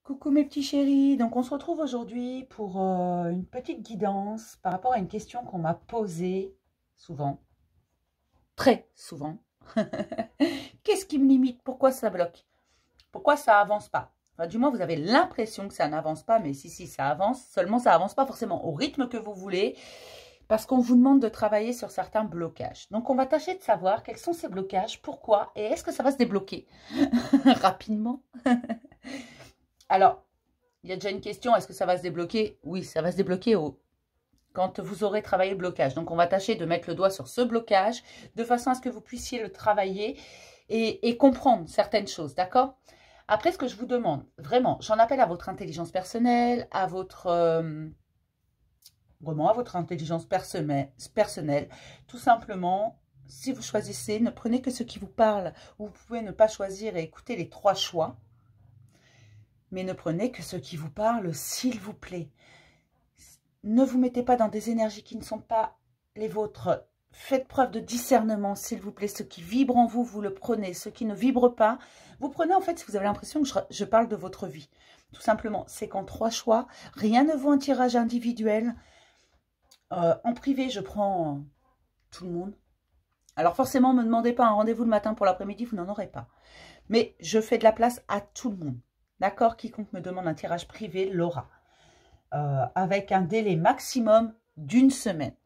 Coucou mes petits chéris, donc on se retrouve aujourd'hui pour une petite guidance par rapport à une question qu'on m'a posée souvent, très souvent. Qu'est-ce qui me limite? Pourquoi ça bloque? Pourquoi ça avance pas? Enfin, du moins vous avez l'impression que ça n'avance pas, mais si ça avance, seulement ça avance pas forcément au rythme que vous voulez, parce qu'on vous demande de travailler sur certains blocages. Donc on va tâcher de savoir quels sont ces blocages, pourquoi, et est-ce que ça va se débloquer rapidement? Alors, il y a déjà une question, est-ce que ça va se débloquer? Oui, ça va se débloquer quand vous aurez travaillé le blocage. Donc, on va tâcher de mettre le doigt sur ce blocage de façon à ce que vous puissiez le travailler et comprendre certaines choses, d'accord? Après, ce que je vous demande, vraiment, j'en appelle à votre intelligence personnelle, à votre... vraiment, à votre intelligence personnelle. Tout simplement, si vous choisissez, ne prenez que ce qui vous parle. Vous pouvez ne pas choisir et écouter les 3 choix. Mais ne prenez que ce qui vous parle, s'il vous plaît. Ne vous mettez pas dans des énergies qui ne sont pas les vôtres. Faites preuve de discernement, s'il vous plaît. Ce qui vibre en vous, vous le prenez. Ce qui ne vibre pas, vous prenez en fait si vous avez l'impression que je parle de votre vie. Tout simplement, c'est qu'en 3 choix, rien ne vaut un tirage individuel. En privé, je prends tout le monde. Alors forcément, ne me demandez pas un rendez-vous le matin pour l'après-midi, vous n'en aurez pas. Mais je fais de la place à tout le monde. D'accord? Quiconque me demande un tirage privé l'aura. Avec un délai maximum d'1 semaine.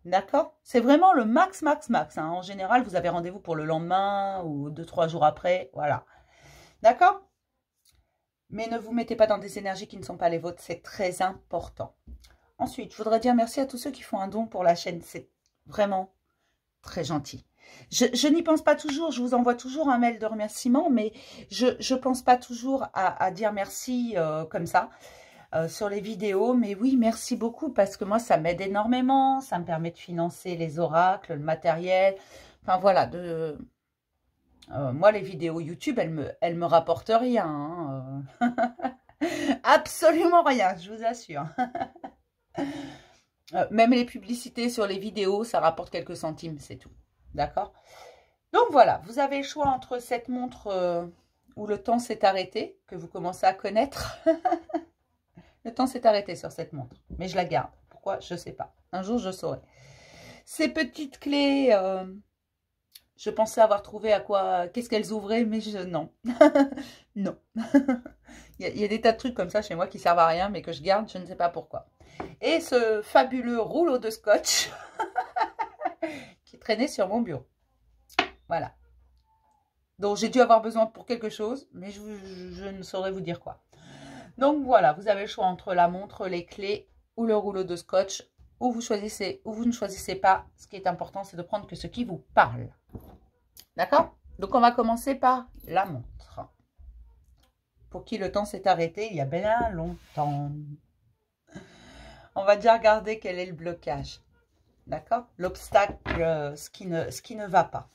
D'accord? C'est vraiment le max. Hein. En général, vous avez rendez-vous pour le lendemain ou 2-3 jours après. Voilà. D'accord? Mais ne vous mettez pas dans des énergies qui ne sont pas les vôtres. C'est très important. Ensuite, je voudrais dire merci à tous ceux qui font un don pour la chaîne. C'est vraiment très gentil. Je n'y pense pas toujours, je vous envoie toujours un mail de remerciement, mais je ne pense pas toujours à dire merci comme ça sur les vidéos. Mais oui, merci beaucoup parce que moi, ça m'aide énormément. Ça me permet de financer les oracles, le matériel. Enfin voilà, moi, les vidéos YouTube, elles me rapportent rien. Absolument rien, je vous assure. Même les publicités sur les vidéos, ça rapporte quelques centimes, c'est tout. D'accord? Donc voilà, vous avez le choix entre cette montre où le temps s'est arrêté, que vous commencez à connaître. Le temps s'est arrêté sur cette montre, mais je la garde. Pourquoi? Je ne sais pas. Un jour, je saurai. Ces petites clés, je pensais avoir trouvé à quoi, qu'est-ce qu'elles ouvraient, mais non. Non. Il y a des tas de trucs comme ça chez moi qui servent à rien, mais que je garde, je ne sais pas pourquoi. Et ce fabuleux rouleau de scotch qui traînait sur mon bureau. Voilà. Donc, j'ai dû avoir besoin pour quelque chose, mais je ne saurais vous dire quoi. Donc, voilà, vous avez le choix entre la montre, les clés ou le rouleau de scotch, ou vous choisissez, ou vous ne choisissez pas. Ce qui est important, c'est de prendre que ce qui vous parle. D'accord? Donc, on va commencer par la montre. Pour qui le temps s'est arrêté il y a bien longtemps. On va déjà regarder quel est le blocage. D'accord? L'obstacle, ce qui ne va pas.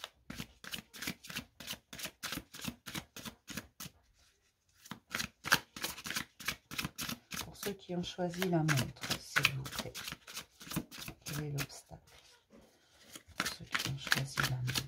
Pour ceux qui ont choisi la montre, s'il vous plaît. Quel est l'obstacle? Pour ceux qui ont choisi la montre.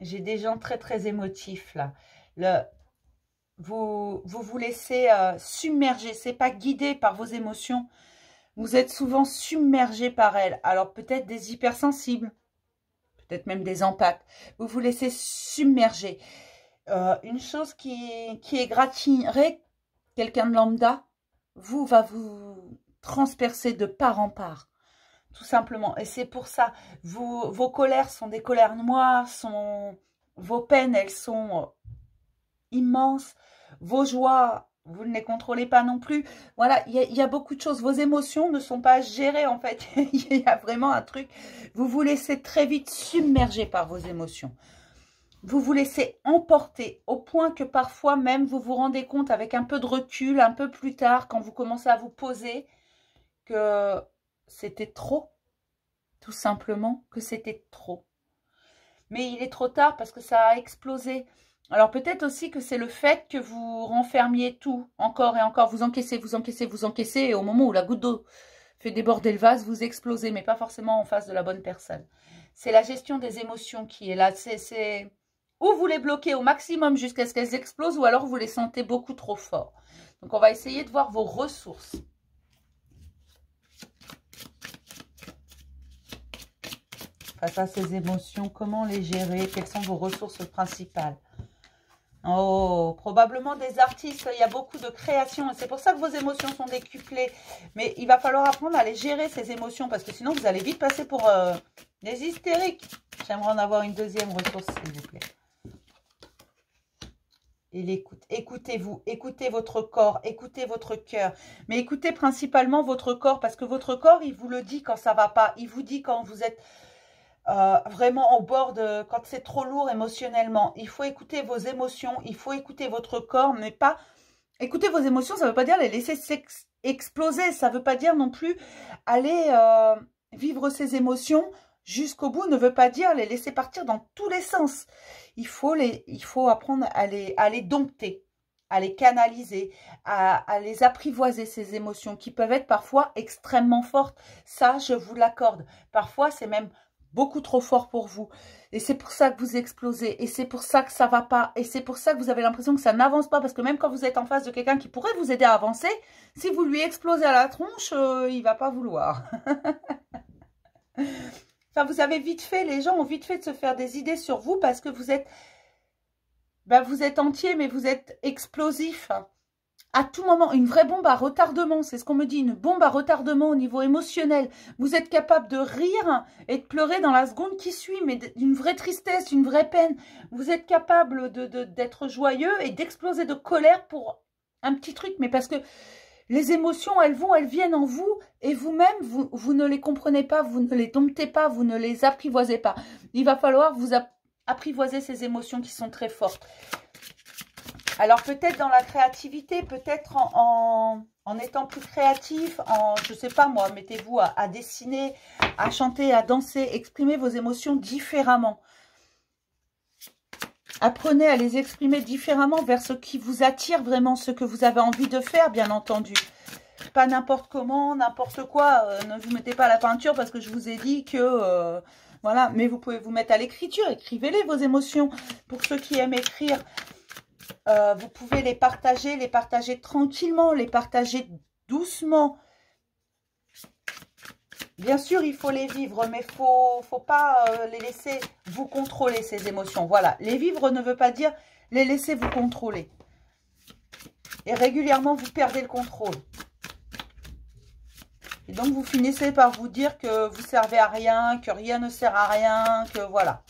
J'ai des gens très émotifs là. Vous vous laissez submerger. C'est pas guidé par vos émotions. Vous êtes souvent submergé par elles. Alors peut-être des hypersensibles, peut-être même des empathes. Vous vous laissez submerger. Une chose qui égratignerait quelqu'un de lambda, va vous transpercer de part en part. Tout simplement. Et c'est pour ça, vos colères sont des colères noires, vos peines, elles sont immenses. Vos joies, vous ne les contrôlez pas non plus. Voilà, il y a beaucoup de choses. Vos émotions ne sont pas gérées, en fait. Il y a vraiment un truc. Vous vous laissez très vite submerger par vos émotions. Vous vous laissez emporter au point que parfois même, vous vous rendez compte avec un peu de recul, un peu plus tard, quand vous commencez à vous poser, que c'était trop. Tout simplement que c'était trop. Mais il est trop tard parce que ça a explosé. Alors peut-être aussi que c'est le fait que vous renfermiez tout, encore et encore. Vous encaissez, vous encaissez, vous encaissez. Et au moment où la goutte d'eau fait déborder le vase, vous explosez. Mais pas forcément en face de la bonne personne. C'est la gestion des émotions qui est là. C'est ou vous les bloquez au maximum jusqu'à ce qu'elles explosent, ou alors vous les sentez beaucoup trop fort. Donc on va essayer de voir vos ressources. Face à ces émotions, comment les gérer? Quelles sont vos ressources principales? Oh, probablement des artistes, il y a beaucoup de création et c'est pour ça que vos émotions sont décuplées. Mais il va falloir apprendre à les gérer, ces émotions, parce que sinon vous allez vite passer pour des hystériques. J'aimerais en avoir une deuxième ressource, s'il vous plaît. Et l'écoute. Écoutez-vous, écoutez votre corps, écoutez votre cœur. Mais écoutez principalement votre corps, parce que votre corps, il vous le dit quand ça ne va pas. Il vous dit quand vous êtes vraiment au bord de... quand c'est trop lourd émotionnellement. Il faut écouter vos émotions, il faut écouter votre corps, mais pas... Écouter vos émotions, ça ne veut pas dire les laisser exploser. Ça ne veut pas dire non plus aller vivre ces émotions jusqu'au bout. Ne veut pas dire les laisser partir dans tous les sens. Il faut apprendre à les dompter, à les canaliser, à les apprivoiser, ces émotions qui peuvent être parfois extrêmement fortes. Ça, je vous l'accorde. Parfois, c'est même beaucoup trop fort pour vous. Et c'est pour ça que vous explosez. Et c'est pour ça que ça ne va pas. Et c'est pour ça que vous avez l'impression que ça n'avance pas. Parce que même quand vous êtes en face de quelqu'un qui pourrait vous aider à avancer, si vous lui explosez à la tronche, il ne va pas vouloir. Enfin, vous avez vite fait, les gens ont vite fait de se faire des idées sur vous parce que vous êtes entier, mais vous êtes explosif. À tout moment, une vraie bombe à retardement, c'est ce qu'on me dit, une bombe à retardement au niveau émotionnel. Vous êtes capable de rire et de pleurer dans la seconde qui suit, mais d'une vraie tristesse, une vraie peine. Vous êtes capable d'être joyeux et d'exploser de colère pour un petit truc, mais parce que les émotions, elles viennent en vous et vous-même, vous ne les comprenez pas, vous ne les domptez pas, vous ne les apprivoisez pas. Il va falloir vous apprivoiser ces émotions qui sont très fortes. Alors peut-être dans la créativité, peut-être en étant plus créatif, je ne sais pas moi, mettez-vous à dessiner, à chanter, à danser, exprimez vos émotions différemment. Apprenez à les exprimer différemment vers ce qui vous attire vraiment, ce que vous avez envie de faire, bien entendu. Pas n'importe comment, n'importe quoi. Ne vous mettez pas à la peinture parce que je vous ai dit que... voilà, mais vous pouvez vous mettre à l'écriture. Écrivez-les, vos émotions. Pour ceux qui aiment écrire, vous pouvez les partager tranquillement, les partager doucement. Bien sûr, il faut les vivre, mais il ne faut pas les laisser vous contrôler, ces émotions. Voilà, les vivre ne veut pas dire les laisser vous contrôler. Et régulièrement, vous perdez le contrôle. Et donc, vous finissez par vous dire que vous ne servez à rien, que rien ne sert à rien, que voilà.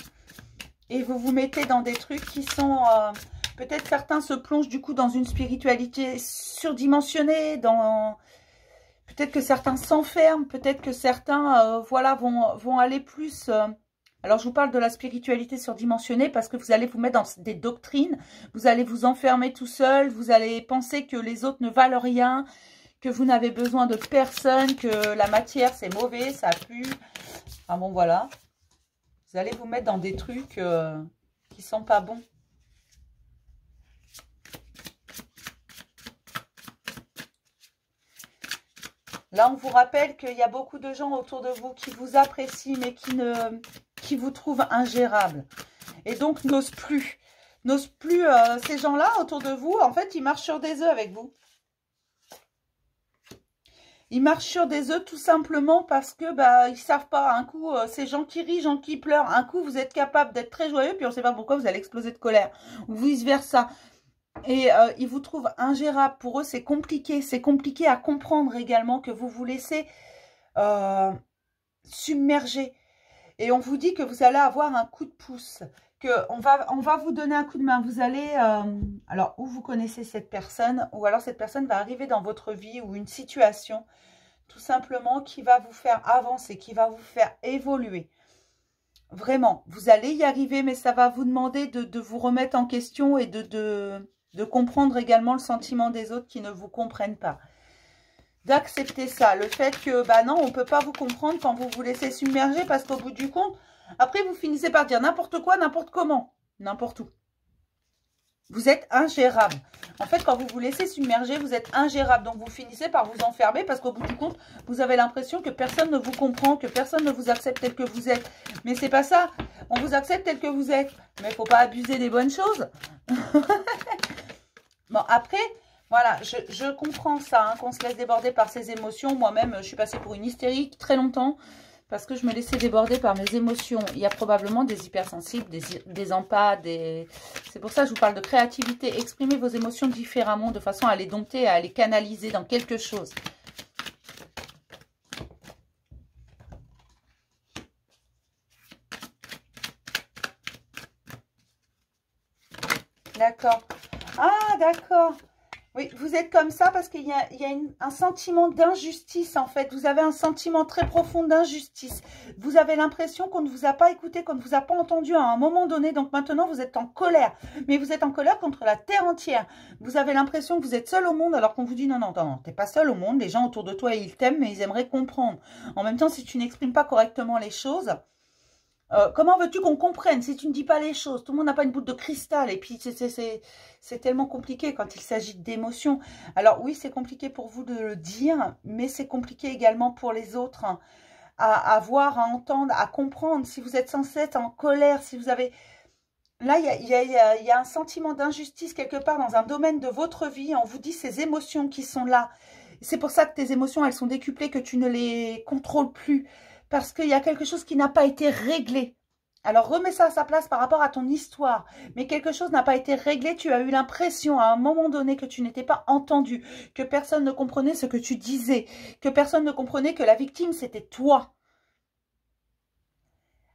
Et vous vous mettez dans des trucs qui sont... peut-être certains se plongent du coup dans une spiritualité surdimensionnée, dans... Peut-être que certains s'enferment, peut-être que certains voilà, vont aller plus... Alors, je vous parle de la spiritualité surdimensionnée parce que vous allez vous mettre dans des doctrines, vous allez vous enfermer tout seul, vous allez penser que les autres ne valent rien, que vous n'avez besoin de personne, que la matière, c'est mauvais, ça pue. Enfin bon, voilà. Vous allez vous mettre dans des trucs qui sont pas bons. Là, on vous rappelle qu'il y a beaucoup de gens autour de vous qui vous apprécient, mais qui vous trouvent ingérable. Et donc, n'osent plus. Ces gens-là, autour de vous, en fait, ils marchent sur des œufs avec vous. Ils marchent sur des œufs tout simplement parce que ils savent pas. Un coup, c'est gens qui rient, gens qui pleurent. Un coup, vous êtes capable d'être très joyeux, puis on ne sait pas pourquoi vous allez exploser de colère. Ou vice-versa. Et ils vous trouvent ingérable. Pour eux, c'est compliqué. C'est compliqué à comprendre également que vous vous laissez submerger. Et on vous dit que vous allez avoir un coup de pouce. On va vous donner un coup de main. Vous allez... alors, ou vous connaissez cette personne, ou alors cette personne va arriver dans votre vie ou une situation, tout simplement, qui va vous faire avancer, qui va vous faire évoluer. Vraiment, vous allez y arriver, mais ça va vous demander de vous remettre en question et de comprendre également le sentiment des autres qui ne vous comprennent pas. d'accepter ça. Le fait que, bah non, on ne peut pas vous comprendre quand vous vous laissez submerger parce qu'au bout du compte, après, vous finissez par dire n'importe quoi, n'importe comment, n'importe où. Vous êtes ingérable. En fait, quand vous vous laissez submerger, vous êtes ingérable. Donc, vous finissez par vous enfermer parce qu'au bout du compte, vous avez l'impression que personne ne vous comprend, que personne ne vous accepte tel que vous êtes. Mais c'est pas ça. On vous accepte tel que vous êtes. Mais il ne faut pas abuser des bonnes choses. Bon, après, voilà, je comprends ça, hein, qu'on se laisse déborder par ses émotions. Moi-même, je suis passée pour une hystérique très longtemps. Parce que je me laissais déborder par mes émotions. Il y a probablement des hypersensibles, des empaths, C'est pour ça que je vous parle de créativité. Exprimez vos émotions différemment, de façon à les dompter, à les canaliser dans quelque chose. D'accord. Ah, d'accord. Oui, vous êtes comme ça parce qu'il y a, un sentiment d'injustice, en fait. Vous avez un sentiment très profond d'injustice. Vous avez l'impression qu'on ne vous a pas écouté, qu'on ne vous a pas entendu à un moment donné. Donc maintenant, vous êtes en colère. Mais vous êtes en colère contre la terre entière. Vous avez l'impression que vous êtes seul au monde alors qu'on vous dit non, non, non, t'es pas seul au monde. Les gens autour de toi, ils t'aiment, mais ils aimeraient comprendre. En même temps, si tu n'exprimes pas correctement les choses... comment veux-tu qu'on comprenne si tu ne dis pas les choses? Tout le monde n'a pas une boule de cristal. Et puis, c'est tellement compliqué quand il s'agit d'émotions. Alors, oui, c'est compliqué pour vous de le dire, mais c'est compliqué également pour les autres, hein, à voir, à entendre, à comprendre. Si vous êtes censé être en colère, si vous avez... Là, il y a un sentiment d'injustice quelque part dans un domaine de votre vie. On vous dit ces émotions qui sont là. C'est pour ça que tes émotions, elles sont décuplées, que tu ne les contrôles plus. Parce qu'il y a quelque chose qui n'a pas été réglé. Alors, remets ça à sa place par rapport à ton histoire. Mais quelque chose n'a pas été réglé. Tu as eu l'impression à un moment donné que tu n'étais pas entendu, que personne ne comprenait ce que tu disais, que personne ne comprenait que la victime, c'était toi.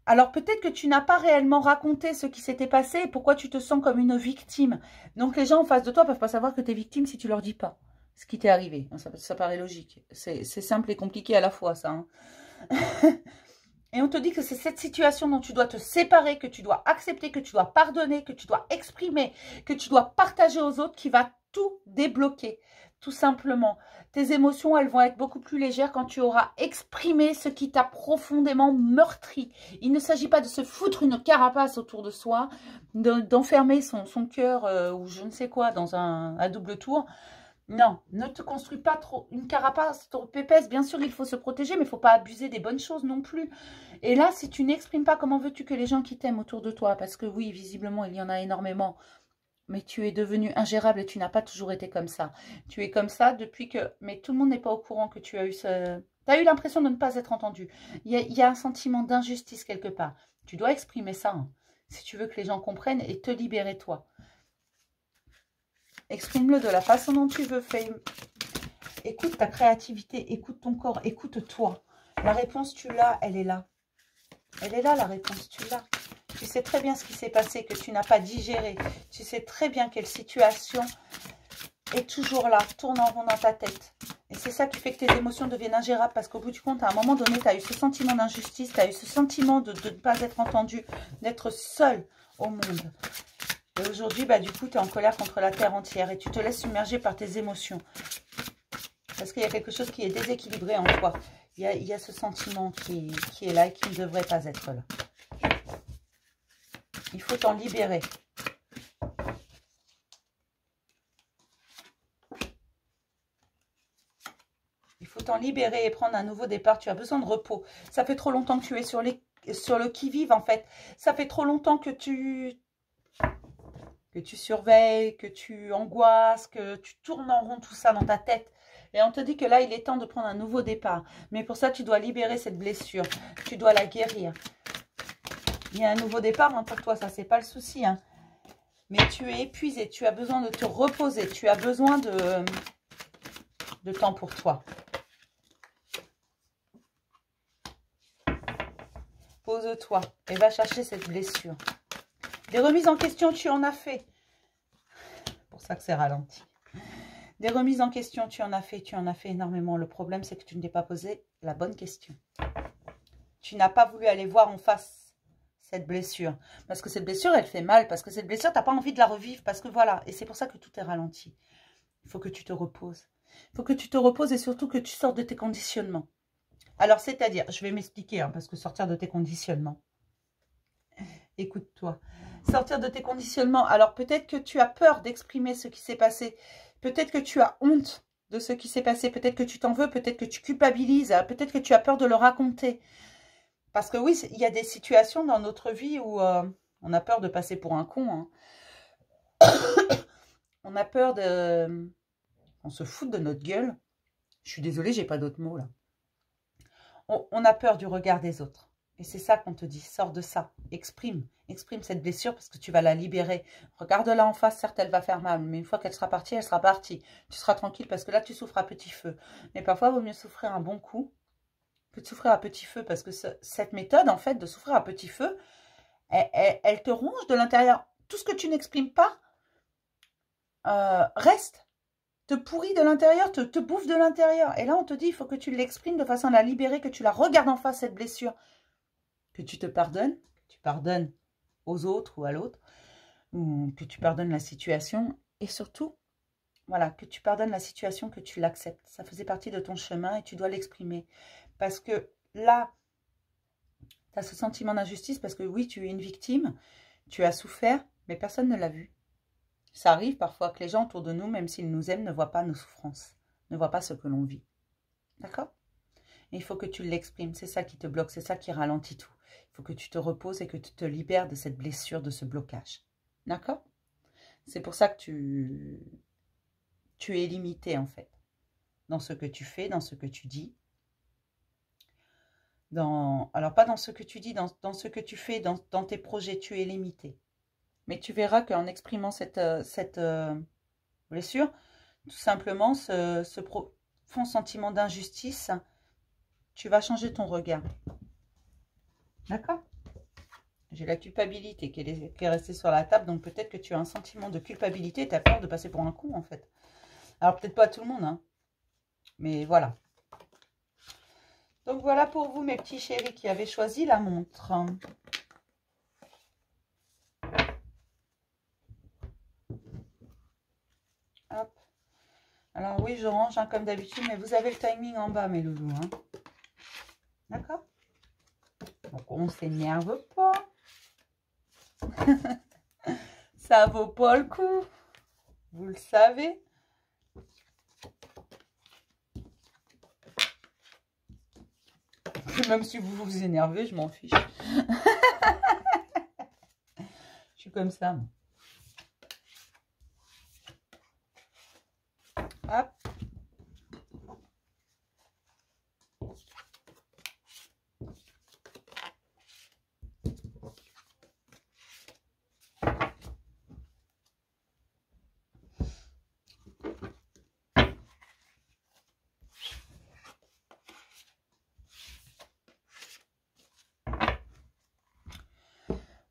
Alors, peut-être que tu n'as pas réellement raconté ce qui s'était passé et pourquoi tu te sens comme une victime. Donc, les gens en face de toi ne peuvent pas savoir que tu es victime si tu ne leur dis pas ce qui t'est arrivé. Ça paraît logique. C'est simple et compliqué à la fois, ça. Hein. Et on te dit que c'est cette situation dont tu dois te séparer, que tu dois accepter, que tu dois pardonner, que tu dois exprimer, que tu dois partager aux autres, qui va tout débloquer, tout simplement. Tes émotions, elles vont être beaucoup plus légères quand tu auras exprimé ce qui t'a profondément meurtri. Il ne s'agit pas de se foutre une carapace autour de soi, d'enfermer son cœur ou je ne sais quoi dans à double tour. Non, ne te construis pas trop une carapace trop épaisse. Bien sûr, il faut se protéger, mais il ne faut pas abuser des bonnes choses non plus. Et là, si tu n'exprimes pas, comment veux-tu que les gens qui t'aiment autour de toi, parce que oui, visiblement, il y en a énormément, mais tu es devenu ingérable et tu n'as pas toujours été comme ça. Tu es comme ça depuis que... Mais tout le monde n'est pas au courant que tu as eu ce... Tu as eu l'impression de ne pas être entendu. Il y a un sentiment d'injustice quelque part. Tu dois exprimer ça, hein, si tu veux que les gens comprennent et te libérer toi. Exprime-le de la façon dont tu veux. Écoute ta créativité, écoute ton corps, écoute-toi. La réponse, tu l'as, elle est là. Elle est là, la réponse, tu l'as. Tu sais très bien ce qui s'est passé, que tu n'as pas digéré. Tu sais très bien quelle situation est toujours là, tourne en rond dans ta tête. Et c'est ça qui fait que tes émotions deviennent ingérables, parce qu'au bout du compte, à un moment donné, tu as eu ce sentiment d'injustice, tu as eu ce sentiment de ne pas être entendu, d'être seul au monde. Et aujourd'hui, bah, du coup, tu es en colère contre la terre entière et tu te laisses submerger par tes émotions. Parce qu'il y a quelque chose qui est déséquilibré en toi. Il y a ce sentiment qui est là et qui ne devrait pas être là. Il faut t'en libérer. Il faut t'en libérer et prendre un nouveau départ. Tu as besoin de repos. Ça fait trop longtemps que tu es sur le qui-vive, en fait. Ça fait trop longtemps que tu surveilles, que tu angoisses, que tu tournes en rond tout ça dans ta tête. Et on te dit que là, il est temps de prendre un nouveau départ. Mais pour ça, tu dois libérer cette blessure. Tu dois la guérir. Il y a un nouveau départ hein, pour toi, ça, c'est pas le souci. Hein. Mais tu es épuisé, tu as besoin de te reposer. Tu as besoin de temps pour toi. Pose-toi et va chercher cette blessure. Des remises en question, tu en as fait. C'est pour ça que c'est ralenti. Des remises en question, tu en as fait énormément. Le problème, c'est que tu ne t'es pas posé la bonne question. Tu n'as pas voulu aller voir en face cette blessure. Parce que cette blessure, elle fait mal. Parce que cette blessure, tu n'as pas envie de la revivre. Parce que voilà. Et c'est pour ça que tout est ralenti. Il faut que tu te reposes. Il faut que tu te reposes et surtout que tu sortes de tes conditionnements. Alors, c'est-à-dire, je vais m'expliquer, hein, parce que sortir de tes conditionnements. Écoute-toi. Sortir de tes conditionnements. Alors, peut-être que tu as peur d'exprimer ce qui s'est passé. Peut-être que tu as honte de ce qui s'est passé. Peut-être que tu t'en veux. Peut-être que tu culpabilises. Peut-être que tu as peur de le raconter. Parce que oui, il y a des situations dans notre vie où on a peur de passer pour un con. Hein. On a peur de... On se fout de notre gueule. Je suis désolée, j'ai pas d'autres mots là. On a peur du regard des autres. Et c'est ça qu'on te dit, sors de ça, exprime cette blessure parce que tu vas la libérer. Regarde-la en face, certes elle va faire mal, mais une fois qu'elle sera partie, elle sera partie. Tu seras tranquille parce que là tu souffres à petit feu. Mais parfois il vaut mieux souffrir un bon coup que de souffrir à petit feu parce que cette méthode en fait de souffrir à petit feu, elle te ronge de l'intérieur. Tout ce que tu n'exprimes pas reste. Te pourrit de l'intérieur, te bouffe de l'intérieur. Et là, on te dit, il faut que tu l'exprimes de façon à la libérer, que tu la regardes en face, cette blessure. Que tu te pardonnes, que tu pardonnes aux autres ou à l'autre, ou que tu pardonnes la situation. Et surtout, voilà, que tu pardonnes la situation, que tu l'acceptes. Ça faisait partie de ton chemin et tu dois l'exprimer. Parce que là, tu as ce sentiment d'injustice parce que oui, tu es une victime, tu as souffert, mais personne ne l'a vu. Ça arrive parfois que les gens autour de nous, même s'ils nous aiment, ne voient pas nos souffrances, ne voient pas ce que l'on vit. D'accord? Et il faut que tu l'exprimes, c'est ça qui te bloque, c'est ça qui ralentit tout. Il faut que tu te reposes et que tu te libères de cette blessure, de ce blocage. D'accord? C'est pour ça que tu es limité en fait, dans ce que tu fais, dans ce que tu dis. Alors pas dans ce que tu dis, dans ce que tu fais, dans tes projets, tu es limité. Mais tu verras qu'en exprimant cette blessure, tout simplement, ce profond sentiment d'injustice, tu vas changer ton regard. D'accord? J'ai la culpabilité qui est restée sur la table, donc peut-être que tu as un sentiment de culpabilité et tu as peur de passer pour un con, en fait. Alors, peut-être pas à tout le monde, hein, mais voilà. Donc, voilà pour vous, mes petits chéris qui avaient choisi la montre. Hop. Alors oui, je range hein, comme d'habitude, mais vous avez le timing en bas, mes loulous. Hein. D'accord? Donc, on ne s'énerve pas. Ça vaut pas le coup. Vous le savez. Même si vous vous énervez, je m'en fiche. Je suis comme ça, moi. Hop.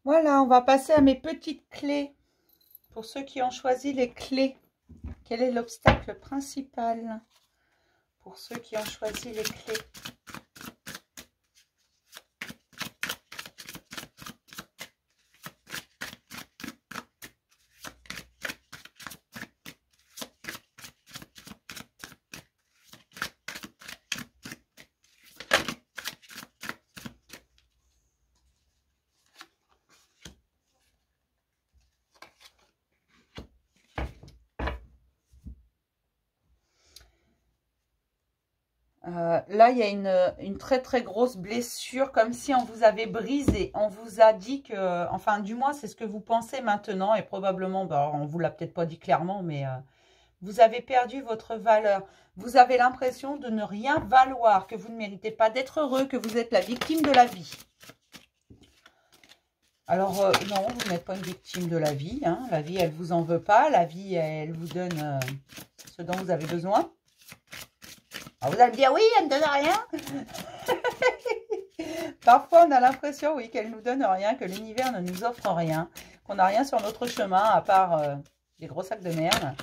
Voilà, on va passer à mes petites clés. Pour ceux qui ont choisi les clés, quel est l'obstacle principal? Pour ceux qui ont choisi les clés. Là, il y a une très très grosse blessure, comme si on vous avait brisé. On vous a dit que, enfin du moins c'est ce que vous pensez maintenant et probablement, bah, on vous l'a peut-être pas dit clairement, mais vous avez perdu votre valeur. Vous avez l'impression de ne rien valoir, que vous ne méritez pas d'être heureux, que vous êtes la victime de la vie. Alors non, vous n'êtes pas une victime de la vie. Hein. La vie, elle vous en veut pas. La vie, elle vous donne ce dont vous avez besoin. Alors vous allez me dire, oui, elle ne donne rien. Parfois, on a l'impression, oui, qu'elle ne nous donne rien, que l'univers ne nous offre rien, qu'on n'a rien sur notre chemin, à part des gros sacs de merde.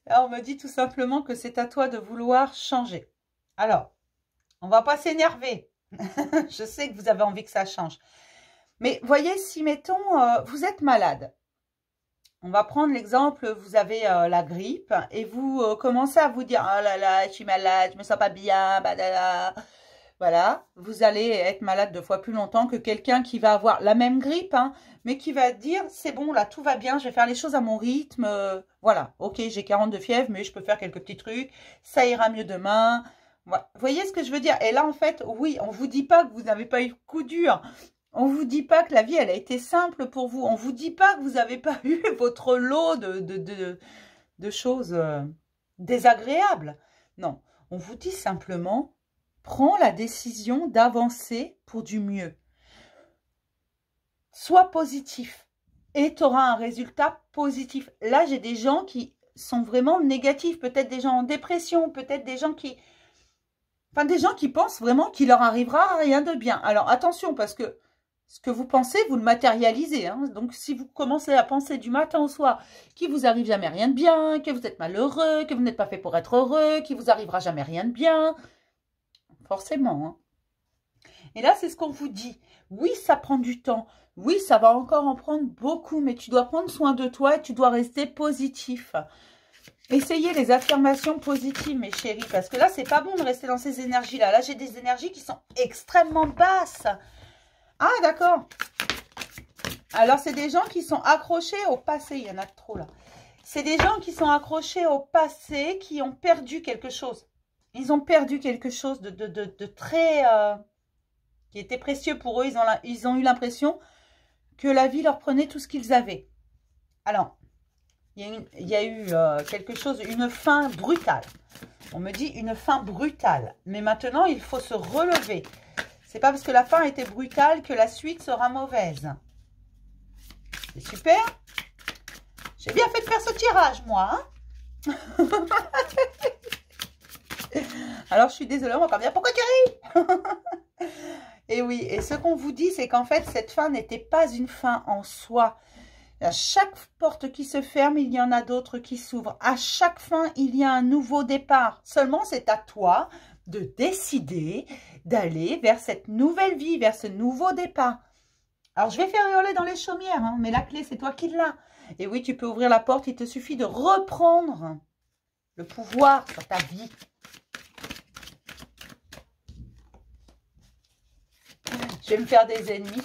Là, on me dit tout simplement que c'est à toi de vouloir changer. Alors, on ne va pas s'énerver. Je sais que vous avez envie que ça change. Mais voyez, si, mettons, vous êtes malade. On va prendre l'exemple, vous avez la grippe et vous commencez à vous dire « Oh là là, je suis malade, je me sens pas bien, badala. » Voilà, vous allez être malade 2 fois plus longtemps que quelqu'un qui va avoir la même grippe, hein, mais qui va dire « C'est bon, là, tout va bien, je vais faire les choses à mon rythme. Voilà, ok, j'ai 40 de fièvre, mais je peux faire quelques petits trucs. Ça ira mieux demain. » Voilà. Vous voyez ce que je veux dire? Et là, en fait, oui, on ne vous dit pas que vous n'avez pas eu coup dur. On ne vous dit pas que la vie, elle a été simple pour vous. On ne vous dit pas que vous n'avez pas eu votre lot de choses désagréables. Non, on vous dit simplement, prends la décision d'avancer pour du mieux. Sois positif et tu auras un résultat positif. Là, j'ai des gens qui sont vraiment négatifs. Peut-être des gens en dépression, peut-être des gens qui... Enfin, des gens qui pensent vraiment qu'il leur arrivera rien de bien. Alors, attention, parce que ce que vous pensez, vous le matérialisez. Hein. Donc, si vous commencez à penser du matin au soir qu'il vous arrive jamais rien de bien, que vous êtes malheureux, que vous n'êtes pas fait pour être heureux, qu'il vous arrivera jamais rien de bien, forcément. Hein. Et là, c'est ce qu'on vous dit. Oui, ça prend du temps. Oui, ça va encore en prendre beaucoup, mais tu dois prendre soin de toi et tu dois rester positif. Essayez les affirmations positives, mes chéris, parce que là, c'est pas bon de rester dans ces énergies-là. Là, j'ai des énergies qui sont extrêmement basses. Ah, d'accord. Alors, c'est des gens qui sont accrochés au passé. Il y en a trop, là. C'est des gens qui sont accrochés au passé, qui ont perdu quelque chose. Ils ont perdu quelque chose de très... qui était précieux pour eux. Ils ont eu l'impression que la vie leur prenait tout ce qu'ils avaient. Alors, il y a eu quelque chose, une fin brutale. On me dit une fin brutale. Mais maintenant, il faut se relever. C'est pas parce que la fin était brutale que la suite sera mauvaise. C'est super. J'ai bien fait de faire ce tirage, moi. Hein. Alors, je suis désolée, on va pas me dire pourquoi tu ris. Et oui, et ce qu'on vous dit, c'est qu'en fait, cette fin n'était pas une fin en soi. À chaque porte qui se ferme, il y en a d'autres qui s'ouvrent. À chaque fin, il y a un nouveau départ. Seulement, c'est à toi de décider d'aller vers cette nouvelle vie, vers ce nouveau départ. Alors, je vais faire hurler dans les chaumières, hein, mais la clé, c'est toi qui l'as. Et oui, tu peux ouvrir la porte, il te suffit de reprendre le pouvoir sur ta vie. Je vais me faire des ennemis.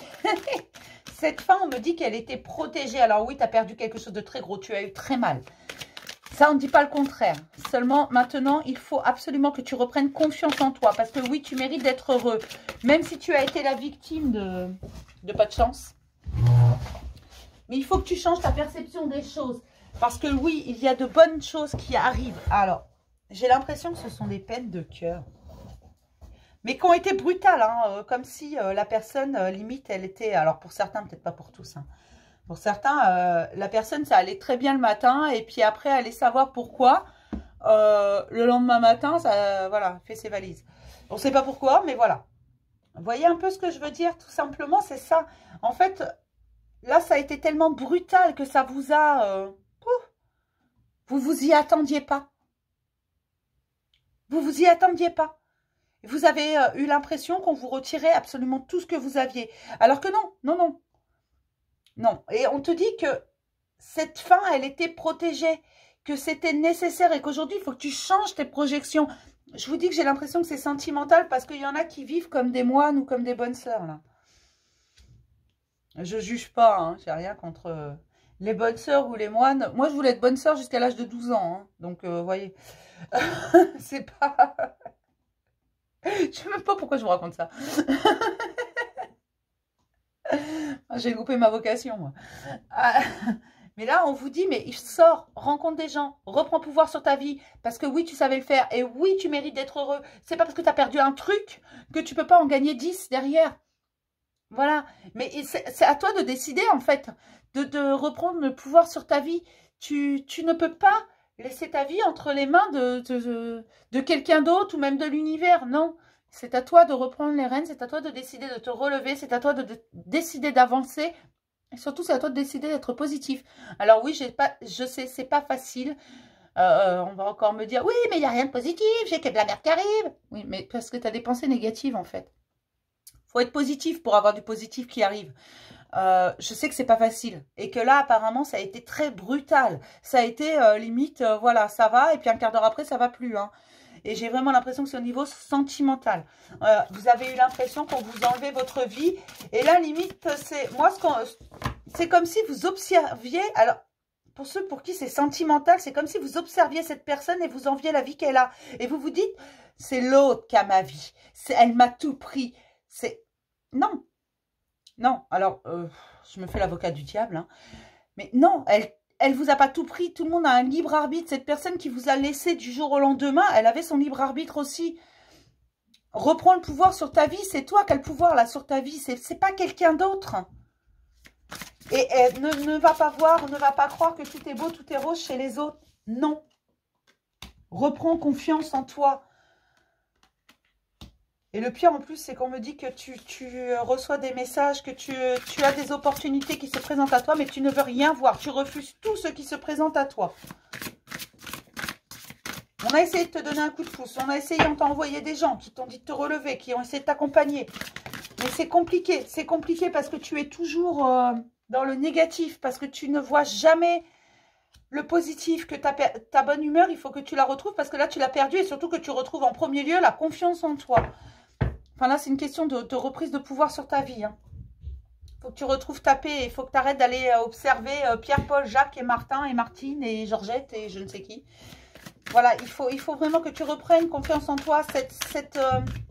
Cette fin, on me dit qu'elle était protégée. Alors oui, tu as perdu quelque chose de très gros. Tu as eu très mal. Ça, on ne dit pas le contraire. Seulement, maintenant, il faut absolument que tu reprennes confiance en toi. Parce que oui, tu mérites d'être heureux. Même si tu as été la victime de pas de chance. Mais il faut que tu changes ta perception des choses. Parce que oui, il y a de bonnes choses qui arrivent. Alors, j'ai l'impression que ce sont des peines de cœur. Mais qui ont été brutales, hein, comme si la personne, limite, elle était... Alors, pour certains, peut-être pas pour tous. Hein. Pour certains, la personne, ça allait très bien le matin. Et puis après, aller savoir pourquoi. Le lendemain matin, ça voilà, fait ses valises. On ne sait pas pourquoi, mais voilà. Vous voyez un peu ce que je veux dire? Tout simplement, c'est ça. En fait, là, ça a été tellement brutal que ça vous a... vous vous y attendiez pas. Vous vous y attendiez pas. Vous avez eu l'impression qu'on vous retirait absolument tout ce que vous aviez. Alors que non, non, non. Non. Et on te dit que cette fin, elle était protégée, que c'était nécessaire et qu'aujourd'hui, il faut que tu changes tes projections. Je vous dis que j'ai l'impression que c'est sentimental parce qu'il y en a qui vivent comme des moines ou comme des bonnes sœurs, là. Je juge pas, hein, j'ai rien contre les bonnes sœurs ou les moines. Moi, je voulais être bonne sœur jusqu'à l'âge de 12 ans. Hein. Donc, vous voyez, c'est pas... Je sais même pas pourquoi je vous raconte ça. J'ai loupé ma vocation, moi. Mais là, on vous dit, mais sors, rencontre des gens, reprends pouvoir sur ta vie. Parce que oui, tu savais le faire. Et oui, tu mérites d'être heureux. C'est pas parce que tu as perdu un truc que tu peux pas en gagner 10 derrière. Voilà. Mais c'est à toi de décider, en fait, de reprendre le pouvoir sur ta vie. Tu ne peux pas laisser ta vie entre les mains de quelqu'un d'autre ou même de l'univers. Non, c'est à toi de reprendre les rênes, c'est à toi de décider de te relever, c'est à toi de décider d'avancer. Et surtout, c'est à toi de décider d'être positif. Alors oui, je sais, c'est pas facile. On va encore me dire, oui, mais il n'y a rien de positif, j'ai que de la merde qui arrive. Oui, mais parce que tu as des pensées négatives, en fait. faut être positif pour avoir du positif qui arrive. Je sais que c'est pas facile. Et que là, apparemment, ça a été très brutal. Ça a été limite, voilà, ça va. Et puis un quart d'heure après, ça va plus. Hein. Et j'ai vraiment l'impression que c'est au niveau sentimental. Vous avez eu l'impression qu'on vous enlevait votre vie. Et là, limite, c'est moi, c'est comme si vous observiez. Alors, pour ceux pour qui c'est sentimental, c'est comme si vous observiez cette personne et vous enviez la vie qu'elle a. Et vous vous dites, c'est l'autre qui a ma vie. Elle m'a tout pris. Non. Non. Alors, je me fais l'avocat du diable. Hein. Mais non, elle vous a pas tout pris. Tout le monde a un libre arbitre. Cette personne qui vous a laissé du jour au lendemain, elle avait son libre arbitre aussi. Reprends le pouvoir sur ta vie. C'est toi qui as le pouvoir là sur ta vie. C'est pas quelqu'un d'autre. Et ne va pas voir, ne va pas croire que tout est beau, tout est rose chez les autres. Non. Reprends confiance en toi. Et le pire en plus, c'est qu'on me dit que tu reçois des messages, que tu as des opportunités qui se présentent à toi, mais tu ne veux rien voir. Tu refuses tout ce qui se présente à toi. On a essayé de te donner un coup de pouce. On a essayé, on t'a envoyé des gens qui t'ont dit de te relever, qui ont essayé de t'accompagner. Mais c'est compliqué. C'est compliqué parce que tu es toujours dans le négatif, parce que tu ne vois jamais le positif, que ta bonne humeur, il faut que tu la retrouves parce que là, tu l'as perdue et surtout que tu retrouves en premier lieu la confiance en toi. Enfin là, c'est une question de reprise de pouvoir sur ta vie. Hein. Faut que tu retrouves ta paix. Il faut que tu arrêtes d'aller observer Pierre, Paul, Jacques et Martin et Martine et Georgette et je ne sais qui. Voilà, il faut vraiment que tu reprennes confiance en toi. Cette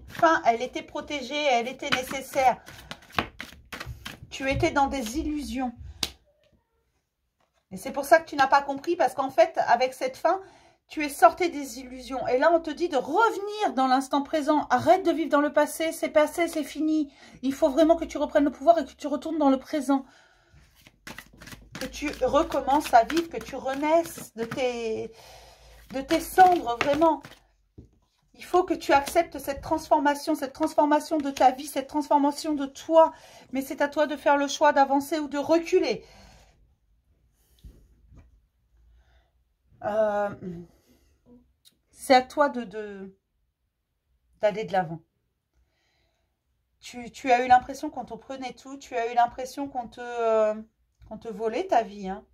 fin, elle était protégée, elle était nécessaire. Tu étais dans des illusions. Et c'est pour ça que tu n'as pas compris, parce qu'en fait, avec cette fin, tu es sorti des illusions. Et là, on te dit de revenir dans l'instant présent. Arrête de vivre dans le passé, c'est fini. Il faut vraiment que tu reprennes le pouvoir et que tu retournes dans le présent. Que tu recommences à vivre, que tu renaisses de tes cendres, vraiment. Il faut que tu acceptes cette transformation de ta vie, cette transformation de toi. Mais c'est à toi de faire le choix d'avancer ou de reculer. C'est à toi d'aller de l'avant. Tu as eu l'impression qu'on te prenait tout. Tu as eu l'impression qu'on te volait ta vie. Hein.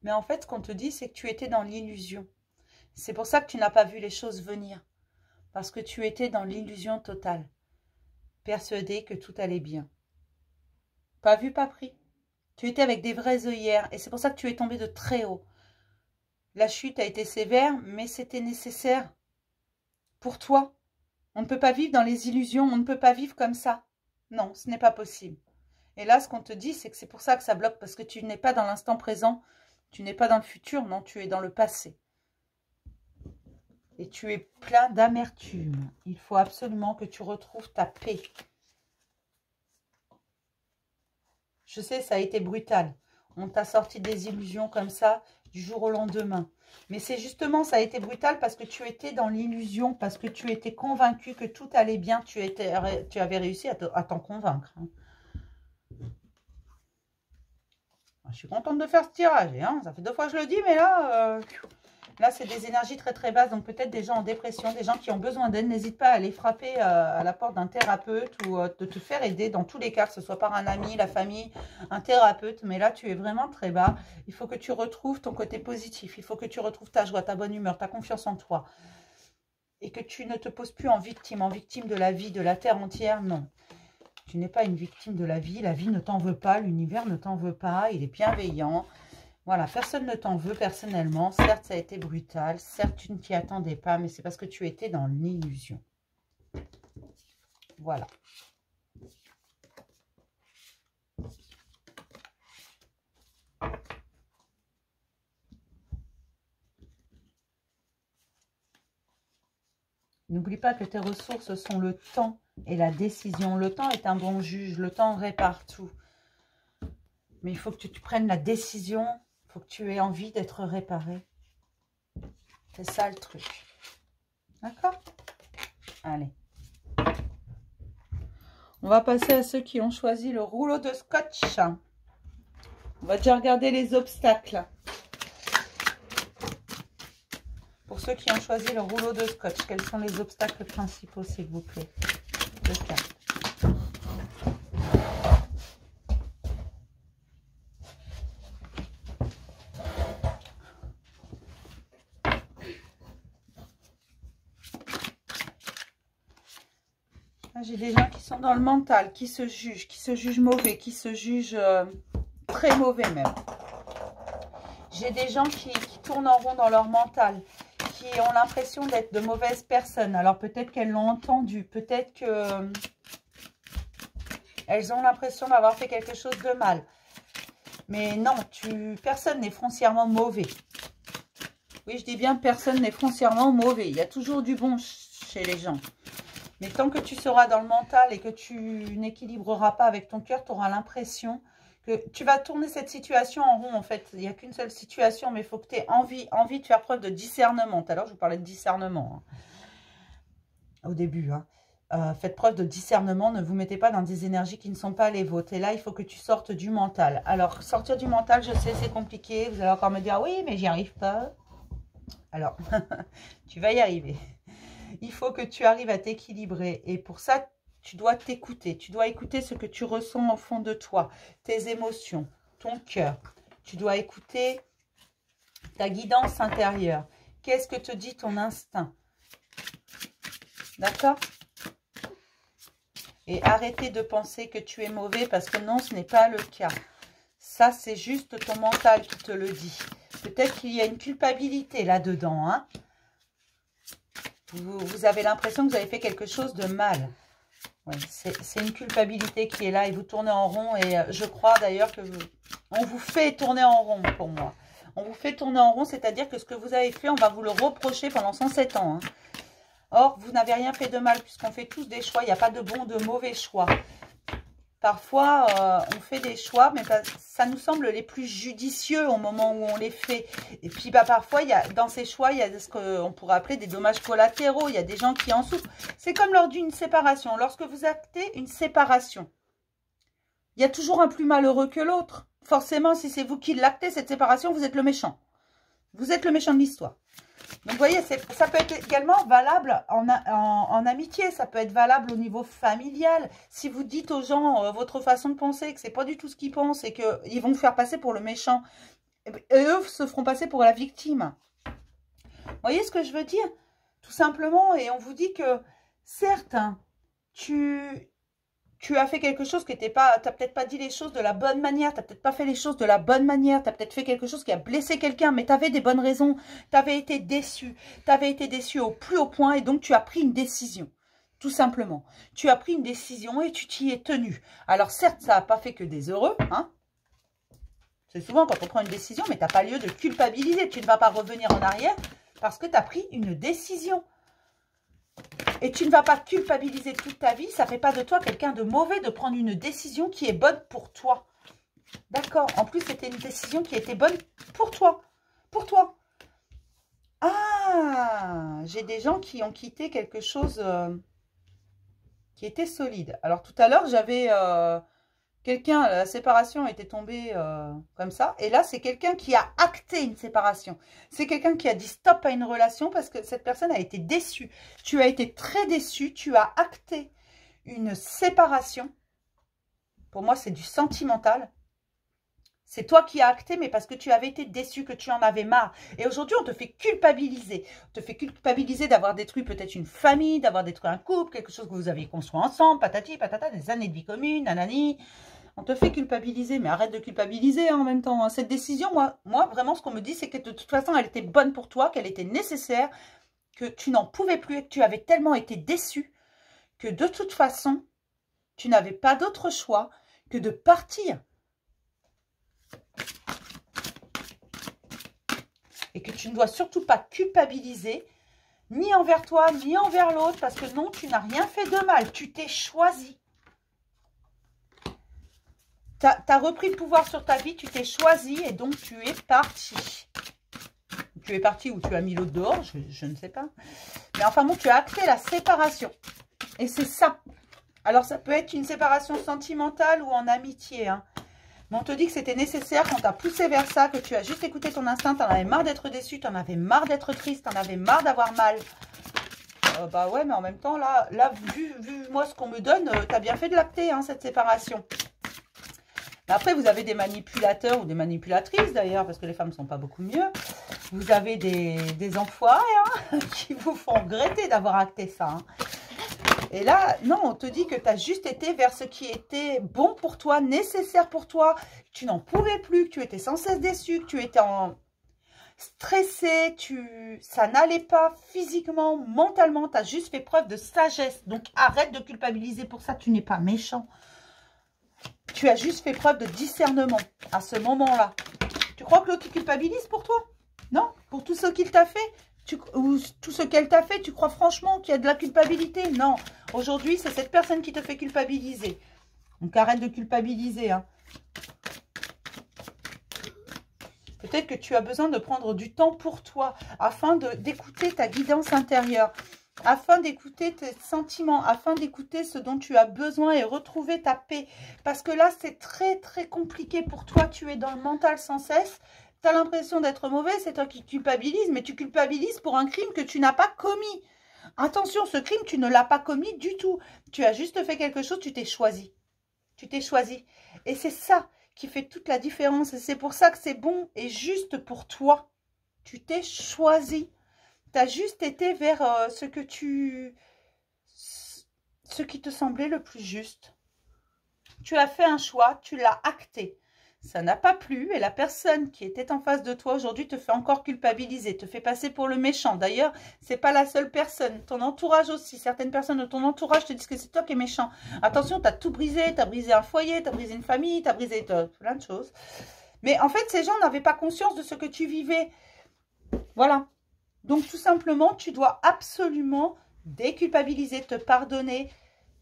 Mais en fait, ce qu'on te dit, c'est que tu étais dans l'illusion. C'est pour ça que tu n'as pas vu les choses venir. Parce que tu étais dans l'illusion totale. Persuadé que tout allait bien. Pas vu, pas pris. Tu étais avec des vraies œillères. Et c'est pour ça que tu es tombé de très haut. La chute a été sévère, mais c'était nécessaire pour toi. On ne peut pas vivre dans les illusions, on ne peut pas vivre comme ça. Non, ce n'est pas possible. Et là, ce qu'on te dit, c'est que c'est pour ça que ça bloque, parce que tu n'es pas dans l'instant présent, tu n'es pas dans le futur, non, tu es dans le passé. Et tu es plein d'amertume. Il faut absolument que tu retrouves ta paix. Je sais, ça a été brutal. On t'a sorti des illusions comme ça, du jour au lendemain. Mais c'est justement, ça a été brutal parce que tu étais dans l'illusion, parce que tu étais convaincu que tout allait bien. Tu avais réussi à t'en convaincre. Hein. Je suis contente de faire ce tirage. Hein. Ça fait 2 fois que je le dis, mais là, là c'est des énergies très très basses. Donc peut-être des gens en dépression, des gens qui ont besoin d'aide. N'hésite pas à aller frapper à la porte d'un thérapeute ou de te faire aider dans tous les cas, que ce soit par un ami, la famille, un thérapeute. Mais là, tu es vraiment très bas. Il faut que tu retrouves ton côté positif. Il faut que tu retrouves ta joie, ta bonne humeur, ta confiance en toi. Et que tu ne te poses plus en victime de la vie, de la terre entière. Non. Tu n'es pas une victime de la vie ne t'en veut pas, l'univers ne t'en veut pas, il est bienveillant. Voilà, personne ne t'en veut personnellement. Certes, ça a été brutal, certes, tu ne t'y attendais pas, mais c'est parce que tu étais dans l'illusion. Voilà. N'oublie pas que tes ressources sont le temps et la décision. Le temps est un bon juge, le temps répare tout. Mais il faut que tu prennes la décision, il faut que tu aies envie d'être réparé. C'est ça le truc. D'accord? Allez. On va passer à ceux qui ont choisi le rouleau de scotch. On va déjà regarder les obstacles. Pour ceux qui ont choisi le rouleau de scotch, quels sont les obstacles principaux, s'il vous plaît? 2 cartes. J'ai des gens qui sont dans le mental, qui se jugent mauvais, qui se jugent très mauvais même. J'ai des gens qui tournent en rond dans leur mental, qui ont l'impression d'être de mauvaises personnes. Alors peut-être qu'elles l'ont entendu, peut-être que elles ont l'impression d'avoir fait quelque chose de mal. Mais non, personne n'est foncièrement mauvais. Oui, je dis bien personne n'est foncièrement mauvais. Il y a toujours du bon chez les gens. Mais tant que tu seras dans le mental et que tu n'équilibreras pas avec ton cœur, tu auras l'impression que tu vas tourner cette situation en rond. En fait, il n'y a qu'une seule situation, mais il faut que tu aies envie de faire preuve de discernement. Tout à l'heure, je vous parlais de discernement au début. Faites preuve de discernement, ne vous mettez pas dans des énergies qui ne sont pas les vôtres. Et là, il faut que tu sortes du mental. Alors, sortir du mental, je sais, c'est compliqué. Vous allez encore me dire, oui, mais j'y arrive pas. Alors, tu vas y arriver. Il faut que tu arrives à t'équilibrer. Et pour ça, tu dois t'écouter. Tu dois écouter ce que tu ressens au fond de toi, tes émotions, ton cœur. Tu dois écouter ta guidance intérieure. Qu'est-ce que te dit ton instinct? D'accord? Et arrêtez de penser que tu es mauvais parce que non, ce n'est pas le cas. Ça, c'est juste ton mental qui te le dit. Peut-être qu'il y a une culpabilité là-dedans. Hein. Vous avez l'impression que vous avez fait quelque chose de mal. Ouais, c'est une culpabilité qui est là et vous tournez en rond. Et je crois d'ailleurs que on vous fait tourner en rond pour moi. On vous fait tourner en rond, c'est-à-dire que ce que vous avez fait, on va vous le reprocher pendant 107 ans. Hein. Or, vous n'avez rien fait de mal puisqu'on fait tous des choix. Il n'y a pas de bons, de mauvais choix. Parfois, on fait des choix, mais ça nous semble les plus judicieux au moment où on les fait. Et puis, parfois, dans ces choix, il y a ce qu'on pourrait appeler des dommages collatéraux. Il y a des gens qui en souffrent. C'est comme lors d'une séparation. Lorsque vous actez une séparation, il y a toujours un plus malheureux que l'autre. Forcément, si c'est vous qui l'actez, cette séparation, vous êtes le méchant. Vous êtes le méchant de l'histoire. Donc, vous voyez, ça peut être également valable en amitié. Ça peut être valable au niveau familial. Si vous dites aux gens votre façon de penser, que ce n'est pas du tout ce qu'ils pensent et qu'ils vont vous faire passer pour le méchant, et eux se feront passer pour la victime. Vous voyez ce que je veux dire? Tout simplement, et on vous dit que, certes, hein, tu as fait quelque chose qui n'était pas... Tu n'as peut-être pas dit les choses de la bonne manière. Tu n'as peut-être pas fait les choses de la bonne manière. Tu as peut-être fait quelque chose qui a blessé quelqu'un. Mais tu avais des bonnes raisons. Tu avais été déçu. Tu avais été déçu au plus haut point. Et donc, tu as pris une décision. Tout simplement. Tu as pris une décision et tu t'y es tenu. Alors, certes, ça n'a pas fait que des heureux. Hein. C'est souvent quand on prend une décision. Mais tu n'as pas lieu de culpabiliser. Tu ne vas pas revenir en arrière parce que tu as pris une décision. Et tu ne vas pas culpabiliser toute ta vie. Ça ne fait pas de toi quelqu'un de mauvais de prendre une décision qui est bonne pour toi. D'accord. En plus, c'était une décision qui était bonne pour toi. Pour toi. Ah, j'ai des gens qui ont quitté quelque chose qui était solide. Alors, tout à l'heure, j'avais quelqu'un, la séparation était tombée comme ça. Et là, c'est quelqu'un qui a acté une séparation. C'est quelqu'un qui a dit stop à une relation parce que cette personne a été déçue. Tu as été très déçu. Tu as acté une séparation. Pour moi, c'est du sentimental. C'est toi qui as acté, mais parce que tu avais été déçu, que tu en avais marre. Et aujourd'hui, on te fait culpabiliser. On te fait culpabiliser d'avoir détruit peut-être une famille, d'avoir détruit un couple, quelque chose que vous avez construit ensemble, patati, patata, des années de vie commune, nanani. On te fait culpabiliser, mais arrête de culpabiliser en même temps. Cette décision, moi vraiment, ce qu'on me dit, c'est que de toute façon, elle était bonne pour toi, qu'elle était nécessaire, que tu n'en pouvais plus et que tu avais tellement été déçu que de toute façon, tu n'avais pas d'autre choix que de partir. Et que tu ne dois surtout pas culpabiliser, ni envers toi, ni envers l'autre, parce que non, tu n'as rien fait de mal, tu t'es choisi. Tu as repris le pouvoir sur ta vie, tu t'es choisi et donc tu es parti. Tu es parti ou tu as mis l'autre dehors, je ne sais pas. Mais enfin bon, tu as acté la séparation. Et c'est ça. Alors ça peut être une séparation sentimentale ou en amitié, hein. Mais on te dit que c'était nécessaire, qu'on t'a poussé vers ça, que tu as juste écouté ton instinct, t'en avais marre d'être déçu, t'en avais marre d'être triste, t'en avais marre d'avoir mal. Bah ouais, mais en même temps, là vu moi ce qu'on me donne, t'as bien fait de l'acter, hein, cette séparation. Mais après, vous avez des manipulateurs ou des manipulatrices d'ailleurs, parce que les femmes ne sont pas beaucoup mieux. Vous avez des enfoirés hein, qui vous font regretter d'avoir acté ça. Hein. Et là, non, on te dit que tu as juste été vers ce qui était bon pour toi, nécessaire pour toi. Tu n'en pouvais plus, que tu étais sans cesse déçu, que tu étais stressé, ça n'allait pas physiquement, mentalement. Tu as juste fait preuve de sagesse. Donc, arrête de culpabiliser pour ça. Tu n'es pas méchant. Tu as juste fait preuve de discernement à ce moment-là. Tu crois que l'autre culpabilise pour toi? Non, pour tout ce qu'il t'a fait ou tout ce qu'elle t'a fait, tu crois franchement qu'il y a de la culpabilité? Non. Aujourd'hui, c'est cette personne qui te fait culpabiliser. Donc, arrête de culpabiliser. Hein. Peut-être que tu as besoin de prendre du temps pour toi afin d'écouter ta guidance intérieure, afin d'écouter tes sentiments, afin d'écouter ce dont tu as besoin et retrouver ta paix. Parce que là, c'est très, très compliqué pour toi. Tu es dans le mental sans cesse. Tu as l'impression d'être mauvais, c'est toi qui culpabilises, mais tu culpabilises pour un crime que tu n'as pas commis. Attention, ce crime, tu ne l'as pas commis du tout. Tu as juste fait quelque chose, tu t'es choisi. Tu t'es choisi. Et c'est ça qui fait toute la différence. Et c'est pour ça que c'est bon et juste pour toi. Tu t'es choisi. Tu as juste été vers ce qui te semblait le plus juste. Tu as fait un choix, tu l'as acté. Ça n'a pas plu et la personne qui était en face de toi aujourd'hui te fait encore culpabiliser, te fait passer pour le méchant. D'ailleurs, c'est pas la seule personne. Ton entourage aussi. Certaines personnes de ton entourage te disent que c'est toi qui es méchant. Attention, tu as tout brisé. Tu as brisé un foyer, tu as brisé une famille, tu as brisé plein de choses. Mais en fait, ces gens n'avaient pas conscience de ce que tu vivais. Voilà. Donc, tout simplement, tu dois absolument déculpabiliser, te pardonner,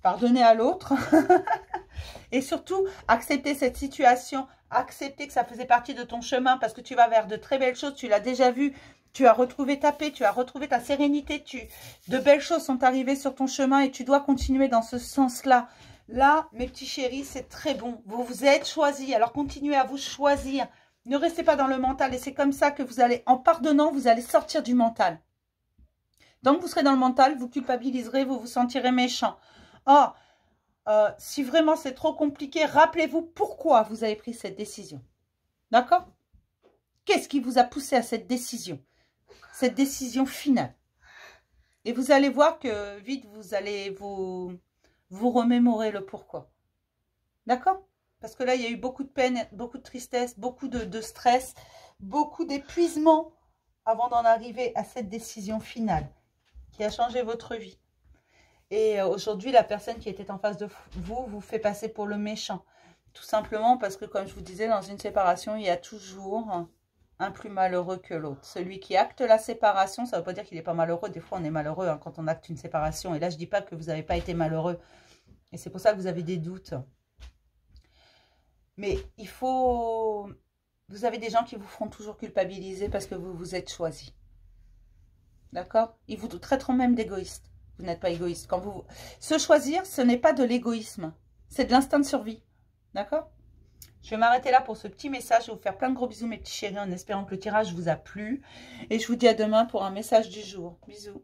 pardonner à l'autre. Et surtout, accepter cette situation, accepter que ça faisait partie de ton chemin parce que tu vas vers de très belles choses, tu l'as déjà vu, tu as retrouvé ta paix, tu as retrouvé ta sérénité, de belles choses sont arrivées sur ton chemin et tu dois continuer dans ce sens-là. Là, mes petits chéris, c'est très bon. Vous vous êtes choisis, alors continuez à vous choisir. Ne restez pas dans le mental et c'est comme ça que vous allez, en pardonnant, vous allez sortir du mental. Donc, vous serez dans le mental, vous culpabiliserez, vous vous sentirez méchant. Or, si vraiment c'est trop compliqué, rappelez-vous pourquoi vous avez pris cette décision. D'accord? Qu'est-ce qui vous a poussé à cette décision finale? Et vous allez voir que vite, vous allez vous remémorer le pourquoi. D'accord? Parce que là, il y a eu beaucoup de peine, beaucoup de tristesse, beaucoup de stress, beaucoup d'épuisement avant d'en arriver à cette décision finale qui a changé votre vie. Et aujourd'hui, la personne qui était en face de vous vous fait passer pour le méchant. Tout simplement parce que, comme je vous disais, dans une séparation, il y a toujours un plus malheureux que l'autre. Celui qui acte la séparation, ça ne veut pas dire qu'il n'est pas malheureux. Des fois, on est malheureux hein, quand on acte une séparation. Et là, je ne dis pas que vous n'avez pas été malheureux. Et c'est pour ça que vous avez des doutes. Mais il faut... Vous avez des gens qui vous feront toujours culpabiliser parce que vous vous êtes choisi. D'accord? Ils vous traiteront même d'égoïste. Vous n'êtes pas égoïste. Quand vous... Se choisir, ce n'est pas de l'égoïsme. C'est de l'instinct de survie. D'accord? Je vais m'arrêter là pour ce petit message. Je vais vous faire plein de gros bisous, mes petits chéris, en espérant que le tirage vous a plu. Et je vous dis à demain pour un message du jour. Bisous.